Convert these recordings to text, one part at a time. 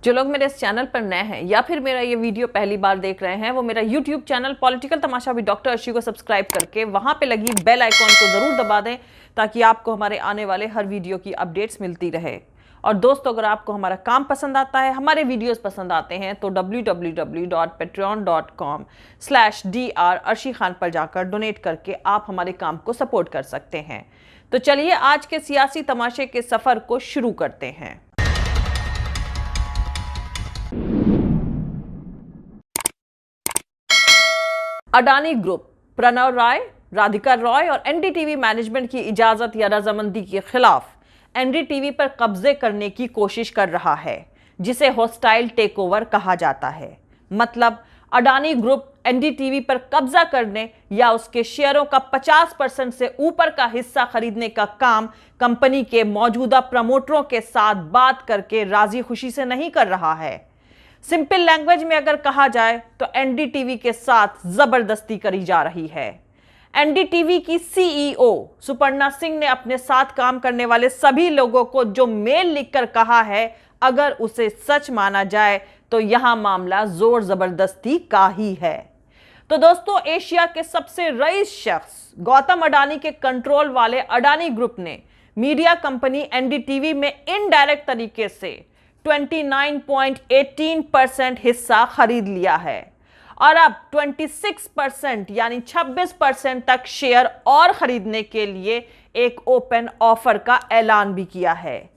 जो लोग मेरे इस चैनल पर नए हैं या फिर मेरा ये वीडियो पहली बार देख रहे हैं वो मेरा YouTube channel political Tamasha with doctor Arshi को सब्सक्राइब करके वहां पे लगी बेल आइकॉन को जरूर दबा दें ताकि आपको हमारे आने वाले हर वीडियो की अपडेट्स मिलती रहे। और दोस्तों, अगर आपको हमारा काम पसंद आता है, हमारे वीडियोस पसंद आते हैं तो www.patreon.com/dr अर्शी खान पर जाकर डोनेट करके आप हमारे काम को सपोर्ट कर सकते हैं। तो चलिए आज के सियासी तमाशे के सफर को शुरू करते हैं। अडानी ग्रुप प्रणव राय, राधिका रॉय और एनडीटीवी मैनेजमेंट की इजाजत या रजामंदी के खिलाफ एनडीटीवी पर कब्जे करने की कोशिश कर रहा है, जिसे हॉस्टाइल टेकओवर कहा जाता है। मतलब अडानी ग्रुप एनडीटीवी पर कब्जा करने या उसके शेयरों का 50% से ऊपर का हिस्सा खरीदने का काम कंपनी के मौजूदा प्रमोटरों के साथ बात करके राजी खुशी से नहीं कर रहा है। सिंपल लैंग्वेज में अगर कहा जाए तो एनडीटीवी के साथ जबरदस्ती करी जा रही है। एनडीटीवी की सीईओ सुपर्णा सिंह ने अपने साथ काम करने वाले सभी लोगों को जो मेल लिखकर कहा है, अगर उसे सच माना जाए तो यहां मामला जोर जबरदस्ती का ही है। तो दोस्तों, एशिया के सबसे रईस शख्स गौतम अडानी के कंट्रोल वाले अडानी ग्रुप ने मीडिया कंपनी एनडीटीवी में इनडायरेक्ट तरीके से 29.18% हिस्सा खरीद लिया है और अब 26% यानी 26% तक शेयर और खरीदने के लिए एक ओपन ऑफर का ऐलान भी किया है।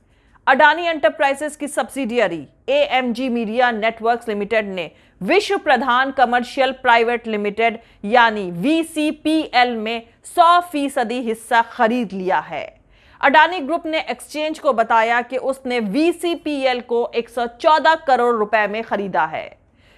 अडानी एंटरप्राइजेस की subsidiary AMG media networks limited ने विश्व प्रधान कमर्शियल प्राइवेट लिमिटेड यानी वीसीपीएल में 100% हिस्सा खरीद लिया है। अडानी ग्रुप ने एक्सचेंज को बताया कि उसने वीसीपीएल को 114 करोड़ रुपए में खरीदा है।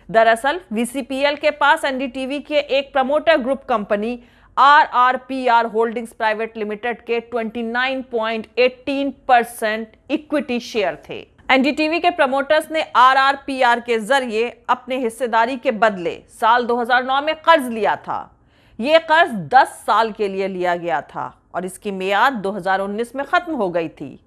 दरअसल वीसीपीएल के पास एनडीटीवी के एक promoter group company RRPR holdings private limited के 29.18% इक्विटी शेयर थे। एनडीटीवी के प्रमोटर्स ने आरआरपीआर के जरिए अपने हिस्सेदारी के बदले साल 2009 में कर्ज लिया था। यह कर्ज 10 साल के लिए लिया गया था और इसकी मियाद 2019 में खत्म हो गई थी।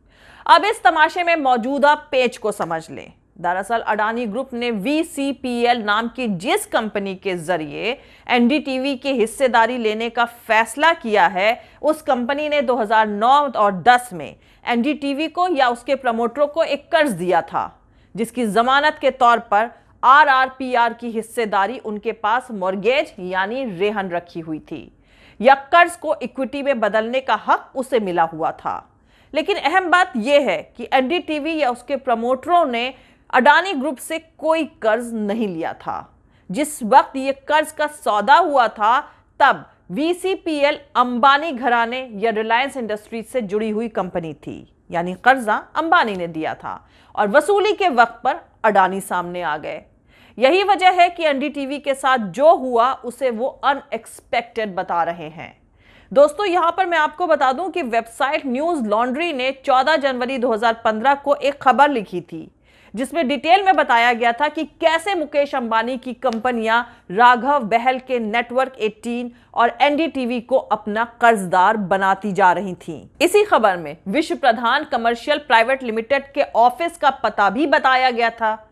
अब इस तमाशे में मौजूदा पेच को समझ लें। दरअसल अडानी ग्रुप ने वीसीपीएल नाम की जिस कंपनी के जरिए एनडीटीवी की हिस्सेदारी लेने का फैसला किया है, उस कंपनी ने 2009 और 10 में एनडीटीवी को या उसके प्रमोटरों को एक कर्ज दिया था, जिसकी जमानत के तौर पर आरआरपीआर की हिस्सेदारी उनके पास मॉर्गेज यानी रेहन रखी हुई थी या कर्ज को इक्विटी में बदलने का हक उसे मिला हुआ था। लेकिन अहम बात यह है कि एनडीटीवी या उसके प्रमोटरों ने अडानी ग्रुप से कोई कर्ज नहीं लिया था। जिस वक्त ये कर्ज का सौदा हुआ था, तब वीसीपीएल अंबानी घराने या रिलायंस इंडस्ट्रीज से जुड़ी हुई कंपनी थी, यानी कर्जा अंबानी ने दिया था और वसूली के वक्त पर अडानी सामने आ गए। यही वजह है कि एनडीटीवी के साथ जो हुआ उसे वो अनएक्सपेक्टेड बता रहे हैं। दोस्तों, यहां पर मैं आपको बता दूं कि वेबसाइट न्यूज लॉन्ड्री ने 14 जनवरी 2015 को एक खबर लिखी थी, जिसमें डिटेल में बताया गया था कि कैसे मुकेश अंबानी की कंपनियां राघव बहल के नेटवर्क 18 और एनडीटीवी को अपना कर्जदार बनाती जा रही थीं। इसी खबर में विश्व प्रधान कमर्शियल प्राइवेट लिमिटेड के ऑफिस का पता भी बताया गया था।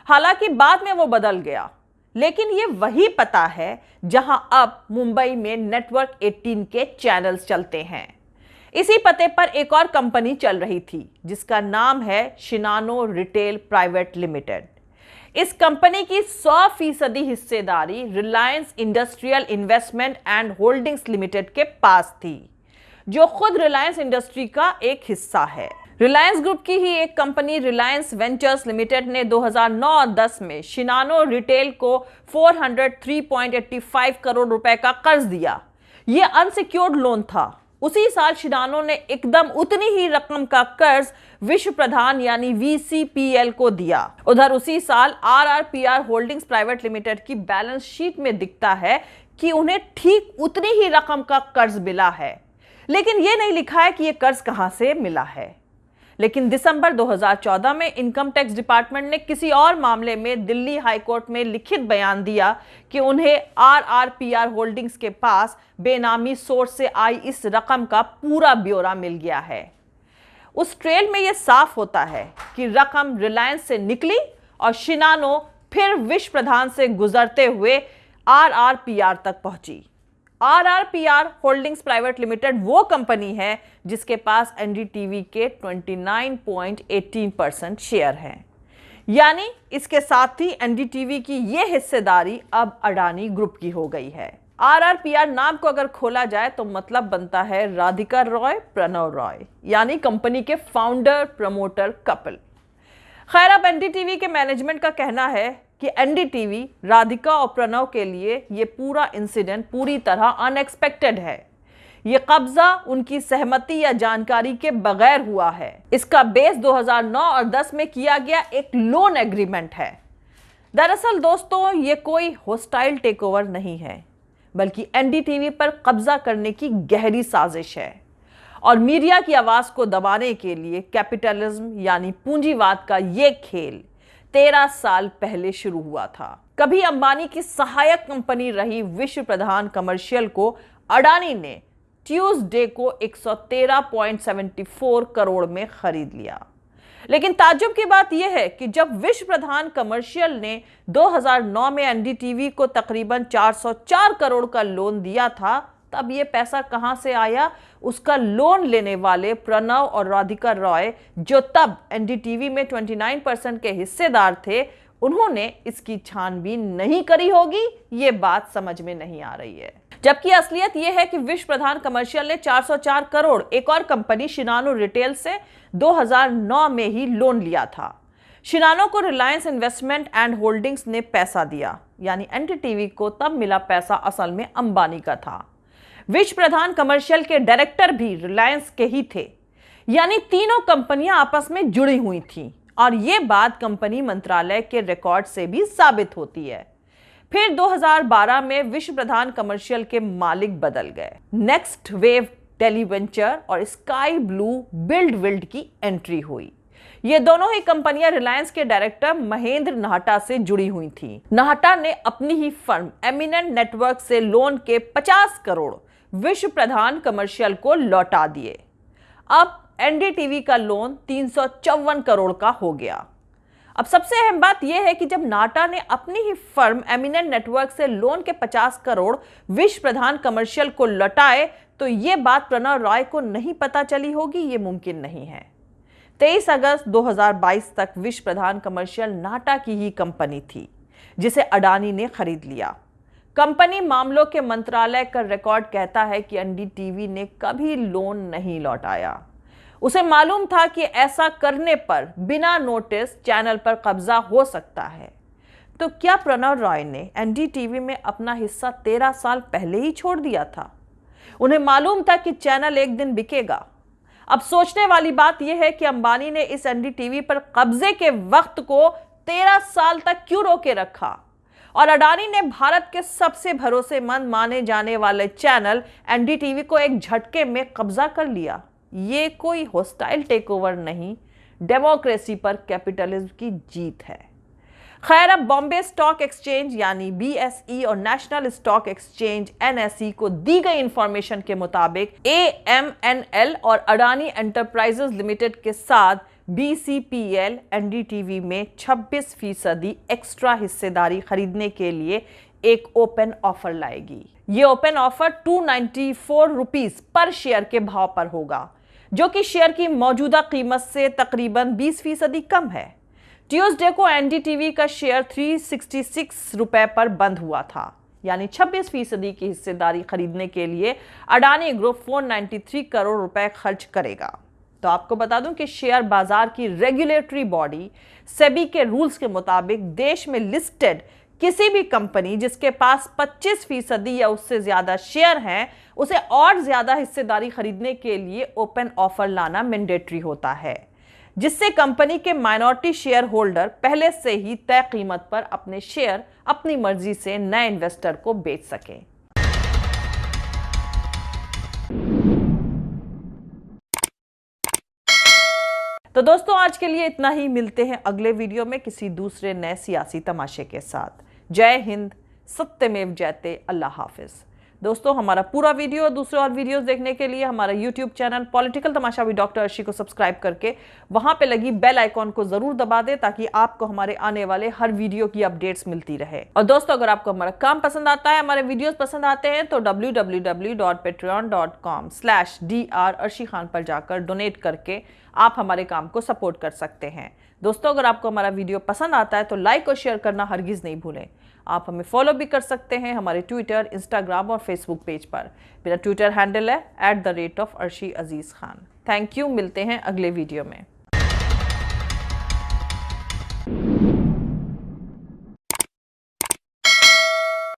हालांकि बाद में वो बदल गया, लेकिन ये वही पता है जहां अब मुंबई में नेटवर्क 18 के चैनल्स चलते हैं। इसी पते पर एक और कंपनी चल रही थी जिसका नाम है शिनानो रिटेल प्राइवेट लिमिटेड। इस कंपनी की 100% हिस्सेदारी Reliance industrial investment and holdings limited के पास थी, जो खुद रिलायंस इंडस्ट्री का एक हिस्सा है। रिलायंस ग्रुप की ही एक कंपनी रिलायंस वेंचर्स लिमिटेड ने 2009 और 10 में शिनानो रिटेल को 403.85 करोड़ रुपए का कर्ज दिया। यह अनसिक्योर्ड लोन था। उसी साल शिनानो ने एकदम उतनी ही रकम का कर्ज विश्व प्रधान यानी वीसीपीएल को दिया। उधर उसी साल आरआरपीआर होल्डिंग्स प्राइवेट लिमिटेड की बैलेंस शीट में दिखता है कि उन्हें ठीक उतनी ही रकम का कर्ज मिला है, लेकिन यह नहीं लिखा है कि यह कर्ज कहां से मिला है। लेकिन दिसंबर 2014 में इनकम टैक्स डिपार्टमेंट ने किसी और मामले में दिल्ली हाईकोर्ट में लिखित बयान दिया कि उन्हें आरआरपीआर होल्डिंग्स के पास बेनामी सोर्स से आई इस रकम का पूरा ब्यौरा मिल गया है। उस ट्रेल में यह साफ होता है कि रकम रिलायंस से निकली और शिनानो फिर विश्व प्रधान से गुजरते हुए RRPR तक पहुंची। RRPR होल्डिंग्स प्राइवेट लिमिटेड वो कंपनी है जिसके पास एनडीटीवी के 29.18% शेयर हैं। यानी इसके साथ ही एनडीटीवी की ये हिस्सेदारी अब अडानी ग्रुप की हो गई है। RRPR नाम को अगर खोला जाए तो मतलब बनता है राधिका रॉय, प्रणव रॉय, यानी कंपनी के फाउंडर प्रमोटर कपल। खैर, अब एनडीटीवी के मैनेजमेंट का कहना है कि एनडीटीवी, राधिका और प्रणव के लिए ये पूरा इंसिडेंट पूरी तरह अनएक्सपेक्टेड है। ये कब्जा उनकी सहमति या जानकारी के बगैर हुआ है। इसका बेस 2009 और 10 में किया गया एक लोन एग्रीमेंट है। दरअसल दोस्तों, ये कोई होस्टाइल टेकओवर नहीं है, बल्कि एनडीटीवी पर कब्जा करने की गहरी साजिश है। और मीडिया की आवाज को दबाने के लिए कैपिटलिज्म यानी पूंजीवाद का ये खेल 13 साल पहले शुरू हुआ था। कभी अंबानी की सहायक कंपनी रही विश्व प्रधान कमर्शियल को अडानी ने ट्यूसडे को 113.74 करोड़ में खरीद लिया। लेकिन ताज्जुब की बात यह है कि जब विश्व प्रधान कमर्शियल ने 2009 में एनडीटीवी को तकरीबन 404 करोड़ का लोन दिया था, तब यह पैसा कहां से आया? उसका लोन लेने वाले प्रणव और राधिका रॉय, जो तब एनडीटीवी में 29% के हिस्सेदार थे, उन्होंने इसकी छानबीन नहीं करी होगी। ये बात समझ में नहीं आ रही है। जबकि असलियत यह है कि विश्व प्रधान कमर्शियल ने 404 करोड़ एक और कंपनी शिनानो रिटेल से 2009 में ही लोन लिया था। शिनानो को रिलायंस इन्वेस्टमेंट एंड होल्डिंग्स ने पैसा दिया, यानी एनडीटीवी को तब मिला पैसा असल में अंबानी का था। विश्व प्रधान कमर्शियल के डायरेक्टर भी रिलायंस के ही थे, यानी तीनों कंपनियां आपस में जुड़ी हुई थीं। और यह बात कंपनी मंत्रालय के रिकॉर्ड से भी साबित होती है। फिर 2012 में विश्व प्रधान कमर्शियल के मालिक बदल गए। नेक्स्ट वेव टेलीवेंचर और स्काई ब्लू बिल्डविल्ड की एंट्री हुई। ये दोनों ही कंपनियां रिलायंस के डायरेक्टर महेंद्र नाहटा से जुड़ी हुई थीं। नाहटा ने अपनी ही फर्म एमिनेंट नेटवर्क से लोन के 50 करोड़ विश्व प्रधान कमर्शियल को लौटा दिए। अब एनडीटीवी का लोन 354 करोड़ का हो गया। अब सबसे अहम बात यह है कि जब नाहटा ने अपनी ही फर्म एमिनेंट नेटवर्क से लोन के 50 करोड़ विश्व प्रधान कमर्शियल को लौटाए, तो यह बात प्रणव रॉय को नहीं पता चली होगी, यह मुमकिन नहीं है। 23 अगस्त 2022 तक विश्व प्रधान कमर्शियल नाहटा की ही कंपनी थी, जिसे अडानी ने खरीद लिया। कंपनी मामलों के मंत्रालय का रिकॉर्ड कहता है कि एनडीटीवी ने कभी लोन नहीं लौटाया। उसे मालूम था कि ऐसा करने पर बिना नोटिस चैनल पर कब्जा हो सकता है। तो क्या प्रणव रॉय ने एनडीटीवी में अपना हिस्सा 13 साल पहले ही छोड़ दिया था? उन्हें मालूम था कि चैनल एक दिन बिकेगा। अब सोचने वाली बात यह है कि अंबानी ने इस एनडीटीवी पर कब्जे के वक्त को 13 साल तक क्यों रोके रखा, और अडानी ने भारत के सबसे भरोसेमंद माने जाने वाले चैनल एनडीटीवी को एक झटके में कब्जा कर लिया। ये कोई होस्टाइल टेकओवर नहीं, डेमोक्रेसी पर कैपिटलिज्म की जीत है। खैर, अब बॉम्बे स्टॉक एक्सचेंज यानी BSE और नेशनल स्टॉक एक्सचेंज NSE को दी गई इंफॉर्मेशन के मुताबिक AMNL और अडानी एंटरप्राइजेज लिमिटेड के साथ BCPL एनडीटीवी में 26% एक्स्ट्रा हिस्सेदारी खरीदने के लिए एक ओपन ऑफर लाएगी। ये ओपन ऑफर 294 रुपीस पर शेयर के भाव पर होगा, जो कि शेयर की मौजूदा कीमत से तकरीबन 20% कम है। ट्यूसडे को एनडीटीवी का शेयर 366 रुपए पर बंद हुआ था, यानी 26% की हिस्सेदारी खरीदने के लिए अडानी ग्रुप 493 करोड़ रुपए खर्च करेगा। तो आपको बता दूं कि शेयर बाजार की रेगुलेटरी बॉडी सेबी के रूल्स के मुताबिक देश में लिस्टेड किसी भी कंपनी जिसके पास 25% या उससे ज्यादा शेयर हैं, उसे और ज्यादा हिस्सेदारी खरीदने के लिए ओपन ऑफर लाना मैंडेटरी होता है, जिससे कंपनी के माइनॉरिटी शेयर होल्डर पहले से ही तय कीमत पर अपने शेयर अपनी मर्जी से नए इन्वेस्टर को बेच सकें। तो दोस्तों, आज के लिए इतना ही। मिलते हैं अगले वीडियो में किसी दूसरे नए सियासी तमाशे के साथ। जय हिंद, सत्यमेव जयते, अल्लाह हाफिज। दोस्तों, हमारा पूरा वीडियो और दूसरे और वीडियोस देखने के लिए हमारा YouTube channel political Tamasha with doctor Arshi को सब्सक्राइब करके वहां पे लगी बेल आइकॉन को जरूर दबा दें, ताकि आपको हमारे आने वाले हर वीडियो की अपडेट्स मिलती रहे। और दोस्तों, अगर आपको हमारा काम पसंद आता है, हमारे वीडियोस पसंद आते हैं, तो www.patreon.com/dr अर्शी खान पर जाकर डोनेट करके आप हमारे काम को सपोर्ट कर सकते हैं। दोस्तों, अगर आपको हमारा वीडियो पसंद आता है तो लाइक और शेयर करना हरगिज नहीं भूलें। आप हमें फॉलो भी कर सकते हैं हमारे ट्विटर, इंस्टाग्राम और फेसबुक पेज पर। मेरा ट्विटर हैंडल है @arshi_aziz khan। थैंक यू, मिलते हैं अगले वीडियो में।